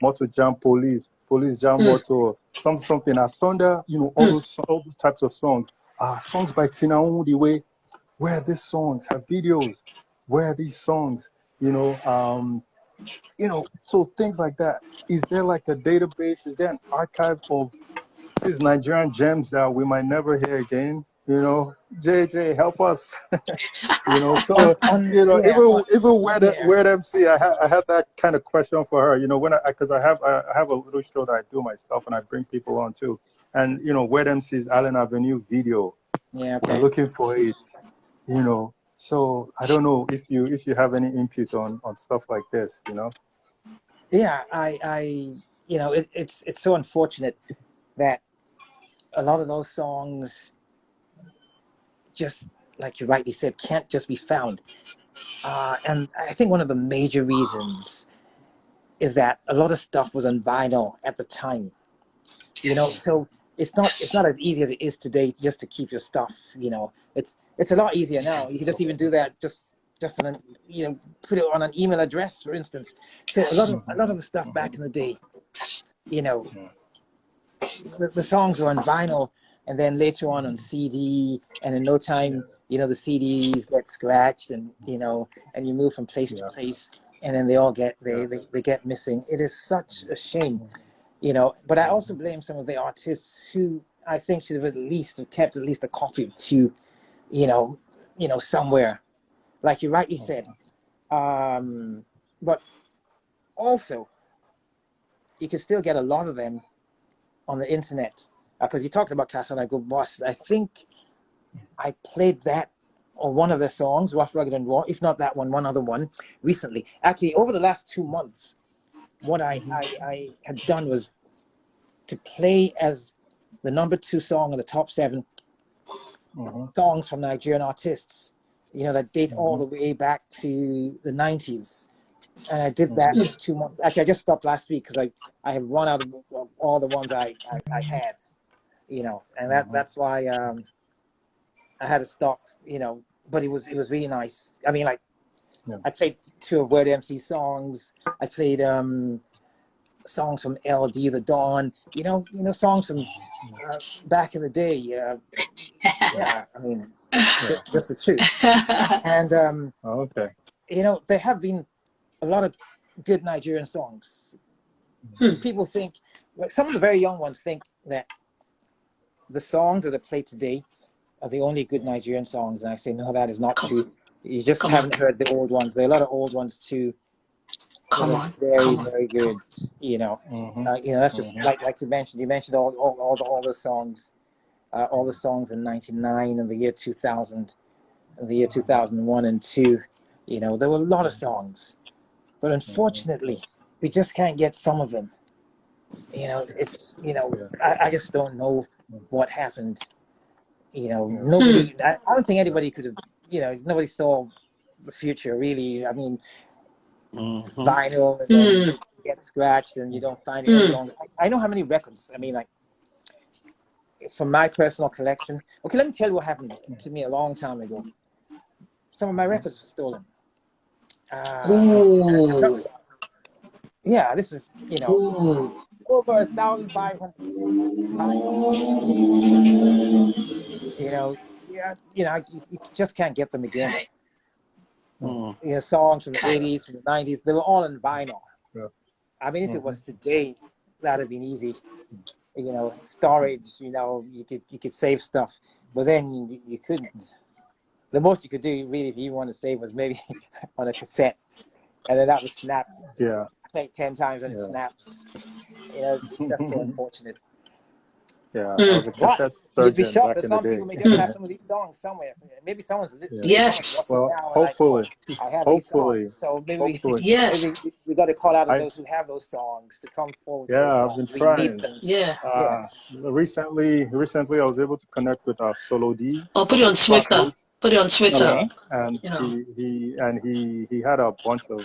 Moto Jam Police, Police Jam mm, Moto, something as Thunder, all those types of songs. Songs by Tina Onwudiwe. Where are these songs? Her videos. Where are these songs? So things like that. Is there like a database? Is there an archive of these Nigerian gems that we might never hear again? JJ, help us. So yeah, even yeah, Weird MC, I had that kind of question for her. When because I have a little show that I do myself and I bring people on too, and Weird MC's Allen Avenue video, yeah, we're okay, looking for it. So I don't know if you have any input on stuff like this. yeah. It's so unfortunate that a lot of those songs, just like you rightly said, can't just be found. And I think one of the major reasons is that a lot of stuff was on vinyl at the time. yes, So it's yes. not as easy as it is today just to keep your stuff. It's a lot easier now. You can just even do that just on put it on an email address, for instance. So a lot Yes, of a lot of the stuff back in the day, yes. you know, the songs were on vinyl, and then later on CD, and in no time, the CDs get scratched, and and you move from place to Yeah, place, and then they all get yeah, they get missing. It is such a shame, But I also blame some of the artists who I think should have kept at least a copy or two, you know, somewhere, like you rightly said. But also, you can still get a lot of them on the internet, because you talked about Casa and Go Boss. I think I played that or one of their songs, Rough, Rugged, and Raw, if not that one other one, recently. Actually, over the last 2 months, what I had done was to play as the number 2 song in the top 7 songs from Nigerian artists, that date all the way back to the 90s. And I did that for 2 months. Actually, I just stopped last week because I have run out of all the ones I had, and that's why I had to stop, but it was really nice. I mean, like, yeah. I played 2 of Word MC songs. I played songs from LD the Dawn, songs from back in the day. Yeah, I mean, just the truth. And Okay. there have been a lot of good Nigerian songs. People think, like some of the very young ones think that the songs that are played today are the only good Nigerian songs, and I say no, that is not true. You just haven't heard the old ones. There are a lot of old ones too. Very, very good. That's just like you mentioned. You mentioned all the songs, all the songs in '99 and the year 2000, and the year 2001 and 2. There were a lot of songs, but unfortunately, we just can't get some of them. I just don't know what happened. Nobody. I don't think anybody could have. Nobody saw the future really. I mean, vinyl and then you get scratched and you don't find it any longer. I know how many records. I mean, like from my personal collection. Okay, let me tell you what happened to me a long time ago. Some of my records were stolen. Yeah, this is over 1,500 vinyl. You just can't get them again. Songs from the 80s, from the 90s, they were all in vinyl. I mean, if it was today, that'd have been easy. Storage, you could save stuff, but then you couldn't. The most you could do, really, if you want to save, was maybe on a cassette, and then that was snap. Yeah. Play 10 times and it snaps. It's just so unfortunate. Yeah, I was a cassette You'd be surgeon shocked back that in the some day. people may just have some of these songs somewhere. Maybe someone's Yes. Well, now hopefully, I have these songs. So maybe we got to call out on those who have those songs to come forward. Yeah, I've been trying. Yeah. Yes. Recently, I was able to connect with Solo D. Oh, put it on Twitter. Put it on Twitter. Okay. And he had a bunch of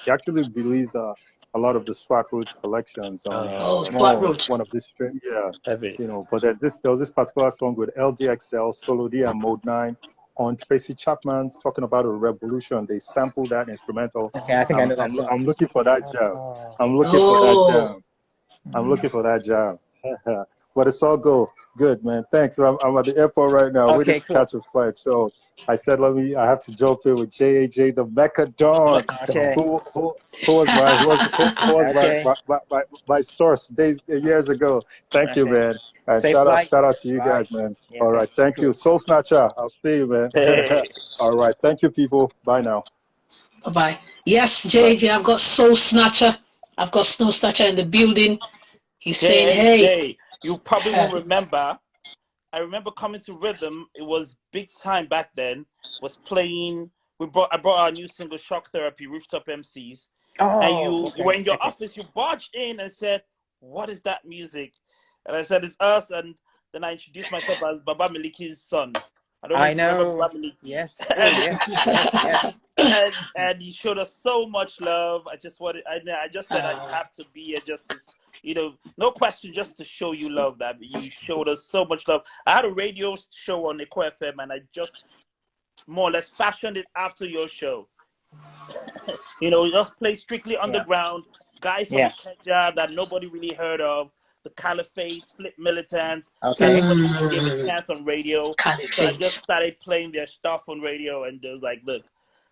he actually released a lot of the Swat Roots collections on Swat Roots. one of these streams. Yeah, Heavy. But there was this particular song with LDXL, Solo D, and Mode 9 on Tracy Chapman's Talking About a Revolution. They sampled that instrumental. Okay, I think I know that song. I'm looking for that jam. I'm looking for that jam. But it's all good, man. Thanks. I'm at the airport right now, waiting to catch a flight. So I said, I have to jump in with JAJ, the MECCA Dawn, who was my source years ago. Thank you, man. And shout out to you guys, man. Yeah, all right, thank you. Soul Snatcher, I'll see you, man. All right, thank you, people. Bye now. Bye-bye. Yes, JJ, I've got Soul Snatcher. I've got Snow Snatcher in the building. He's saying, hey. You probably won't remember. I remember coming to Rhythm. It was big time back then. Was playing. I brought our new single, Shock Therapy, Rooftop MCs. And you were in your office. You barged in and said, "What is that music?" And I said, "It's us." And then I introduced myself as Baba Maliki's son. I know. Baba Maliki. Yes. And you showed us so much love. I just said I have to be here just to, no question, just to show you love. That you showed us so much love. I had a radio show on Echo FM, and I just more or less fashioned it after your show. Just play strictly underground guys from Kenya that nobody really heard of. The Caliphate, Flip Militants. Okay. Nobody really gave a chance on radio. So I just started playing their stuff on radio, and just like, look.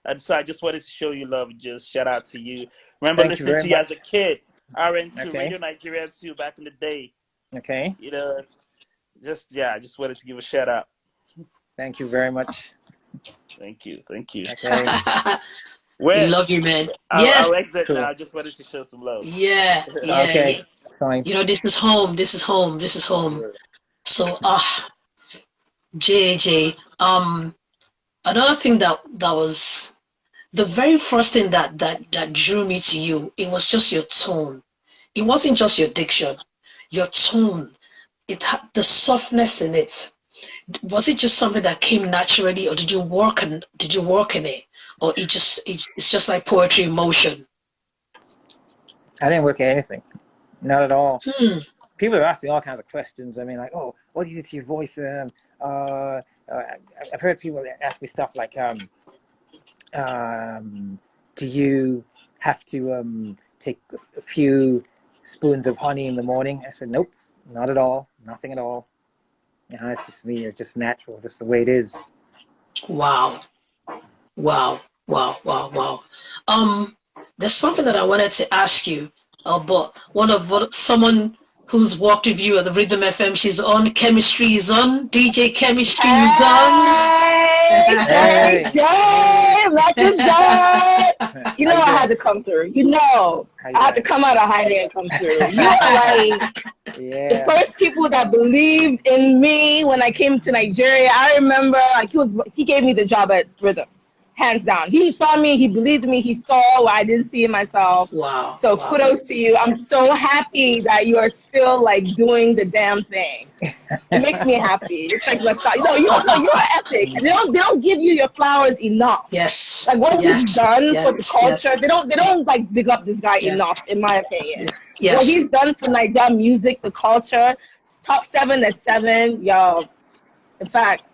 And so I just wanted to show you love. Just shout out to you. Remember listening to you as a kid. RN2, Radio Nigeria 2 back in the day. Okay. I just wanted to give a shout out. Thank you very much. Thank you. Okay. We love you, man. I'll exit now. I just wanted to show some love. Yeah. Okay. That's fine. This is home. So, JJ, another thing that was the very first thing that drew me to you, it was just your tone. It wasn't just your diction, your tone. It had the softness in it. Was it just something that came naturally, or did you work in it, or it's just like poetry in motion? I didn't work at anything, not at all. People have asked me all kinds of questions. I mean, like, oh, what do you do to your voice? I've heard people ask me stuff like, do you have to take a few spoons of honey in the morning. I said, nope, not at all, nothing at all. It's just me. It's just natural, just the way it is. Wow. Wow. Wow. Wow. Wow. There's something that I wanted to ask you, but someone who's walked with you at the Rhythm FM, she's on, Chemistry is on, DJ Chemistry is on. Hey, Jay, Record God. You know I had to come through. You know, I had to come out of hiding and come through. You are like the first people that believed in me when I came to Nigeria. I remember, like he gave me the job at Rhythm, hands down. He saw me, he believed me, he saw what I didn't see in myself. Wow. So kudos to you. I'm so happy that you are still like doing the damn thing. It makes me happy. It's like you're epic. They don't give you your flowers enough. Yes. Like what he's done for the culture, they don't like big up this guy enough, in my opinion. Yes. What he's done for Nigeria music, the culture, top 7 at 7, yo. In fact,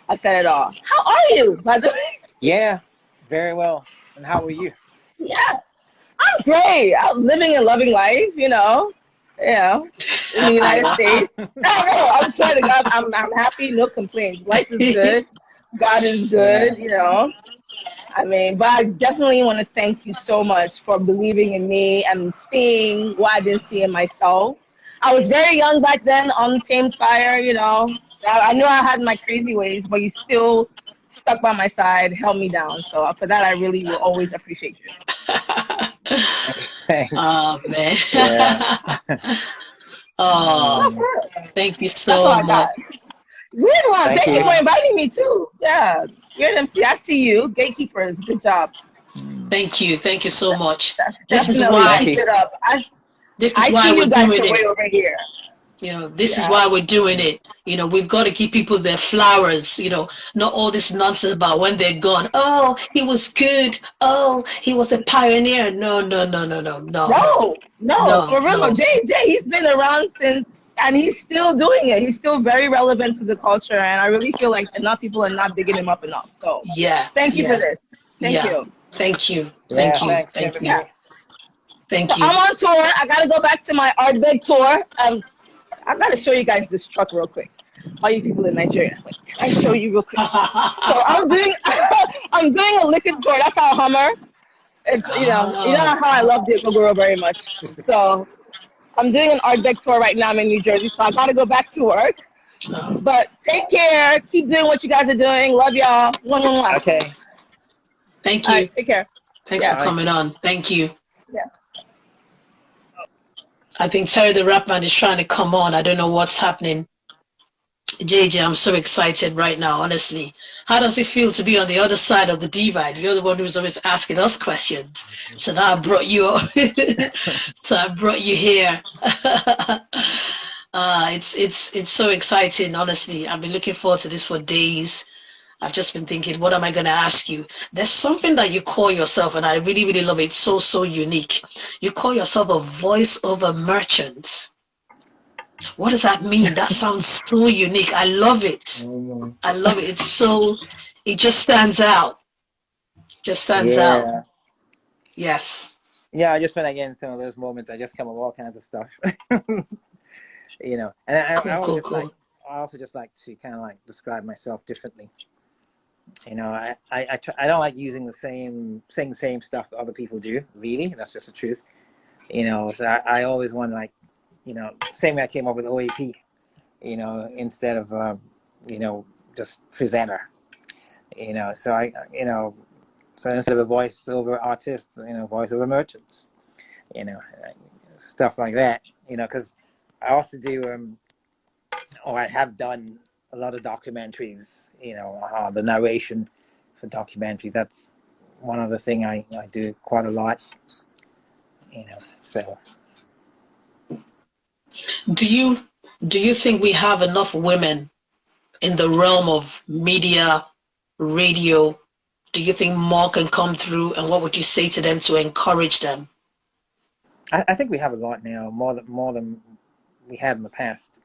I've said it all. How are you, by the way? Yeah, very well. And how are you? Yeah, I'm great. I'm living and loving life, in the United States. No, I'm trying to. I'm happy, no complaints. Life is good. God is good, I mean, but I definitely want to thank you so much for believing in me and seeing what I didn't see in myself. I was very young back then, untamed fire, I knew I had my crazy ways, but you still stuck by my side, held me down. So for that, I really will always appreciate you. Thanks. Oh, man. Yeah. Thank you so much. Weird one. Thank you for you. inviting me, too. Yeah. You're an MC. I see you. Gatekeepers. Good job. Thank you. Thank you so much. This is why keep it up. This is why we're doing it. Way over here. This is why we're doing it. We've got to give people their flowers, not all this nonsense about when they're gone. Oh, he was good. Oh, he was a pioneer. No, for real. No. JJ, he's been around since, and he's still doing it. He's still very relevant to the culture, and I really feel like enough people are not bigging him up enough. So thank you for this. Thank you. Thank you. Thanks, Thank you. Thank you. I'm on tour. I got to go back to my Art Beg tour. I got to show you guys this truck real quick. All you people in Nigeria. I show you real quick. So I'm doing a liquid tour. That's our Hummer. It's you know how I love the Gogoro very much. So I'm doing an Art Beg tour right now. I'm in New Jersey, so I got to go back to work. But take care. Keep doing what you guys are doing. Love y'all. Okay. Thank you. Right, take care. Thanks for coming on. Thank you. Yeah. I think Terry the Rapman is trying to come on. I don't know what's happening. JJ, I'm so excited right now, honestly. How does it feel to be on the other side of the divide? You're the one who's always asking us questions. So now I brought you up. So I brought you here. It's so exciting, honestly. I've been looking forward to this for days. I've just been thinking, what am I going to ask you? There's something that you call yourself, and I really, really love it. It's so unique. You call yourself a voiceover merchant. What does that mean? That sounds so unique. I love it. I love it. It just stands out. Just stands out. Yes. Yeah, I just when I get in some of those moments, I just come up with all kinds of stuff. And I also just like to kind of like describe myself differently. I don't like using saying the same stuff that other people do. Really, that's just the truth. So I always want to same way I came up with OAP. Instead of just presenter. So so instead of a voiceover artist, voiceover merchants. Stuff like that. Because I also do I have done a lot of documentaries, the narration for documentaries. That's one other thing I do quite a lot, so. Do you think we have enough women in the realm of media, radio? Do you think more can come through, and what would you say to them to encourage them? I think we have a lot now, more than we had in the past,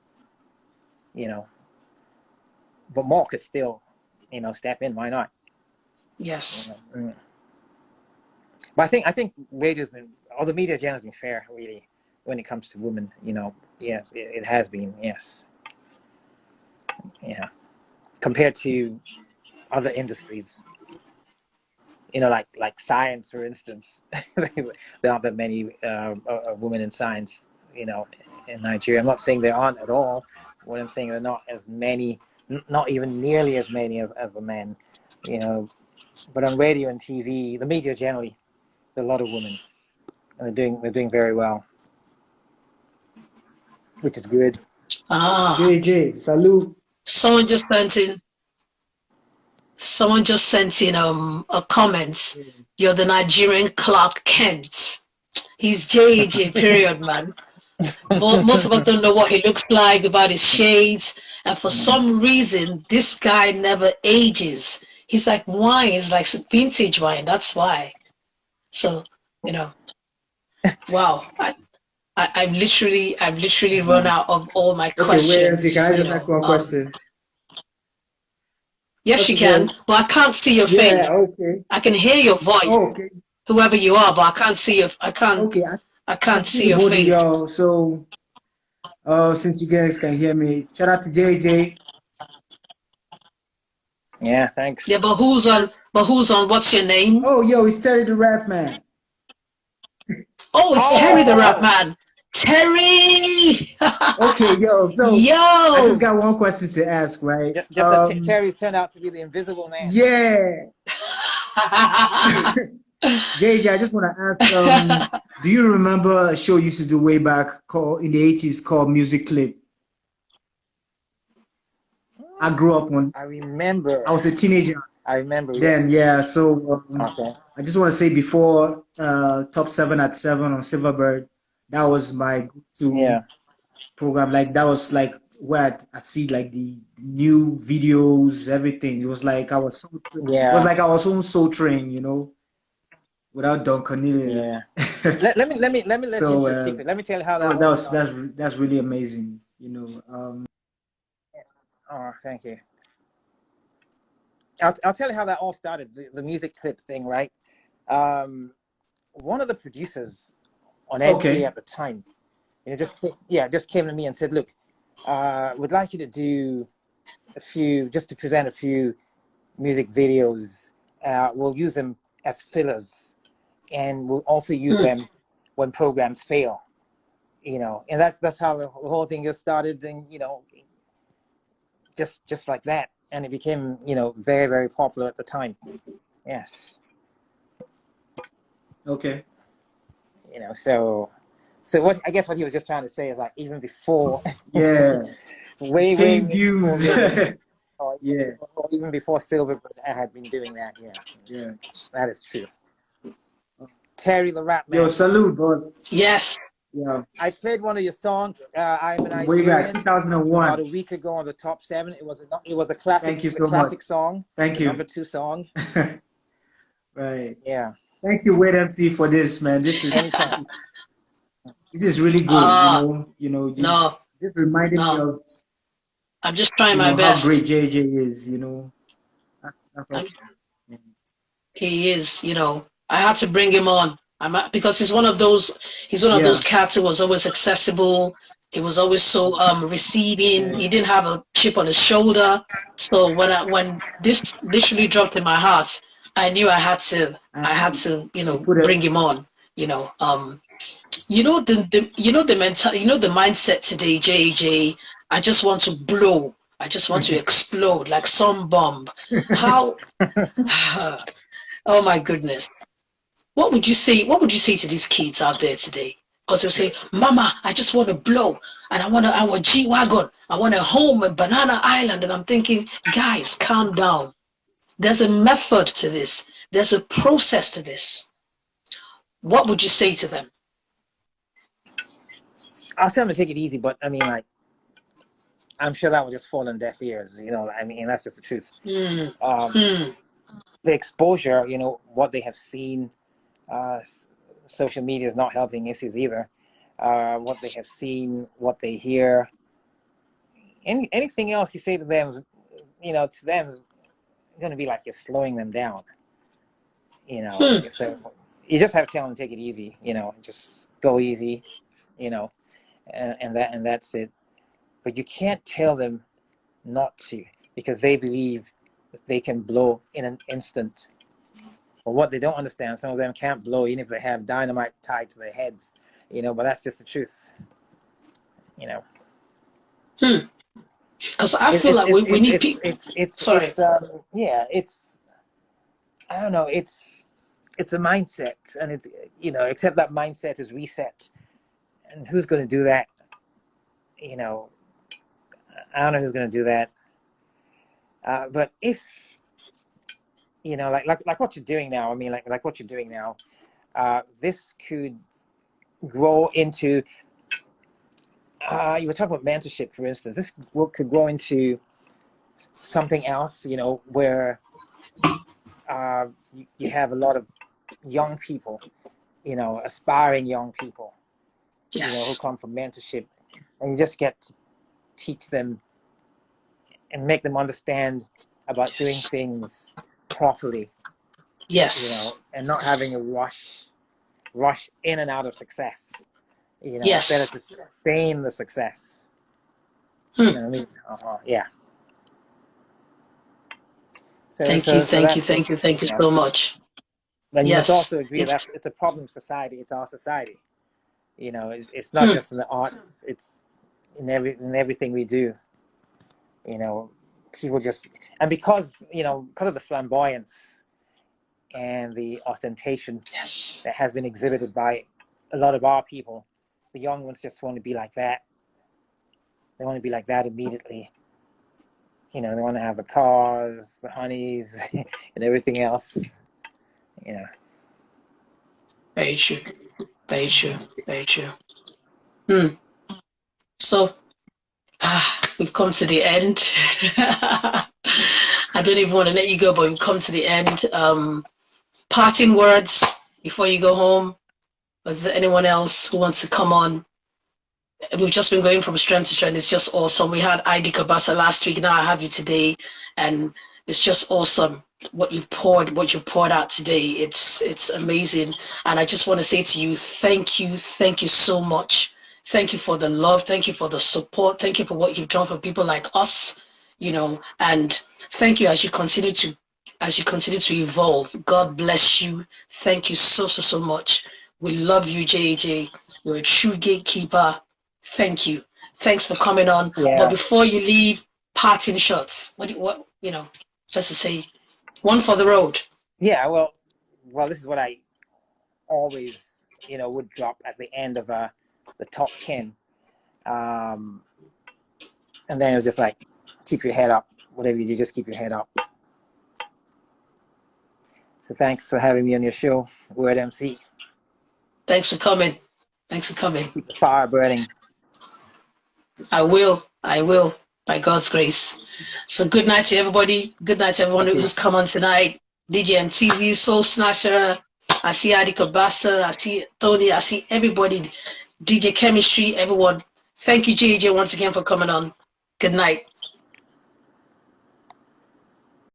but more could still, step in. Why not? Yes. But I think radio's been all the media generally been fair, really, when it comes to women. Yes, it has been. Yes, yeah. Compared to other industries, like science, for instance, there aren't that many women in science. In Nigeria, I'm not saying there aren't at all. What I'm saying, there are not as many, not even nearly as many as the men. But on radio and TV, the media generally, there are a lot of women, and they're doing very well, which is good. JJ, salute. Someone just sent in a comment. You're the Nigerian Clark Kent. He's JAJ, period, man. Most of us don't know what he looks like without his shades, and for some reason this guy never ages. He's like wine, he's like vintage wine, that's why. So wow. I've literally run out of all my questions. Wait, can I just ask one question? Yes, you can, but I can't see your face. Okay. I can hear your voice. Okay. Whoever you are, but I can't see your. I can't see your face. Y'all. So, since you guys can hear me, shout out to JJ. Yeah, thanks. Yeah, but who's on? What's your name? Oh, yo, it's Terry the Rap Man. Oh, it's Terry the Rap Man. Terry! Okay, yo. So, I just got one question to ask, right? Just that Terry's turned out to be the invisible man. Yeah. JJ, I just want to ask, do you remember a show you used to do way back in the 80s called Music Clip? I grew up on. I remember. I was a teenager. I remember. Then, yeah. So, okay. I just want to say before Top 7 at 7 on Silverbird, that was my go-to program. Like, that was like where I see like the new videos, everything. It was like I was so on Soul Train, without Don Cornelius. Yeah. let me let you into a secret. Let me tell you how that that's really amazing. Oh, thank you. I'll tell you how that all started. The music clip thing, right? One of the producers on NTA at the time, just came to me and said, "Look, would like you to do to present a few music videos. We'll use them as fillers, and we'll also use them when programs fail, and that's how the whole thing just started, and just like that, and it became very, very popular at the time. Yes. Okay. So what I guess what he was just trying to say is like even before way before or even before Silverbird, I had been doing that. Yeah, that is true. Terry the Rap Man. Yo, salute, bro. Yes. Yeah. I played one of your songs. I'm an way back 2001. About a week ago on the top 7. It was a classic. Thank you so classic much. Song. Thank you. Number 2 song. Right. Yeah. Thank you, Wade MC, for this, man. This is really good. No. Just reminded me of. I'm just trying my best. How great JJ is. He is. I had to bring him on. Because he's one of those cats who was always accessible. He was always so receiving. He didn't have a chip on his shoulder. So when this literally dropped in my heart, I knew I had to bring him on. The mindset today, JJ. I just want to blow. I just want to explode like some bomb. How? Oh my goodness. What would you say to these kids out there today? Because they'll say, "Mama, I just want to blow, and I want a G-Wagon. I want a home in Banana Island." And I'm thinking, guys, calm down. There's a method to this. There's a process to this. What would you say to them? I'll tell them to take it easy, but I mean, like, I'm sure that will just fall on deaf ears. That's just the truth. The exposure, what they have seen. Social media is not helping issues either. What they have seen, what they hear, anything else you say to them, to them is going to be like you're slowing them down. So you just have to tell them to take it easy, you know, just go easy, you know, and that's it. But you can't tell them not to, because they believe that they can blow in an instant. But what they don't understand, some of them can't blow even if they have dynamite tied to their heads, you know, but that's just the truth, you know. Because I feel like we need people. Sorry. Yeah, it's, I don't know, it's a mindset, and it's, you know, except that mindset is reset, and who's going to do that? You know, I don't know who's going to do that. But if, you know, like what you're doing now, I mean, like what you're doing now, this could grow into, you were talking about mentorship, for instance. This could grow into something else, you know, where you have a lot of young people, you know, aspiring young people, Yes. you know, who come from mentorship, and you just get to teach them and make them understand about doing things properly. Yes. You know, and not having a rush in and out of success. You know, Yes. instead of to sustain the success. You know what I mean? Yeah. So, thank you so much. And you yes. must also agree that it's a problem of society. It's our society. You know, it's not just in the arts. It's in everything we do. You know, people just, and because, you know, because of the flamboyance and the ostentation that has been exhibited by a lot of our people, the young ones just want to be like that. They want to be like that immediately. You know, they want to have the cars, the honeys, and everything else. You know. Very true. Very true. Very true. So, we've come to the end. I don't even want to let you go, but we've come to the end. Parting words before you go home. Is there anyone else who wants to come on? We've just been going from strength to strength. It's just awesome. We had ID Kabasa last week. Now I have you today, and it's just awesome what you've poured out today. It's amazing, and I just want to say to you, thank you so much. Thank you for the love. Thank you for the support. Thank you for what you've done for people like us, you know, and thank you as you continue to evolve. God bless you. Thank you so much. We love you, JJ. You're a true gatekeeper. Thank you. Thanks for coming on. Yeah. But before you leave, parting shots. What you know, just to say, one for the road. Yeah, well, this is what I always, you know, would drop at the end of the top 10. And then it was just like, keep your head up. Whatever you do, just keep your head up. So thanks for having me on your show, Word MC. Thanks for coming. Keep the fire burning. I will, by God's grace. So good night to everybody. Good night to everyone who's come on tonight. DJ MTZ, Soul Snatcher, I see Adi Kabasa, I see Tony, I see everybody. DJ Chemistry, everyone. Thank you, JJ, once again for coming on. Good night.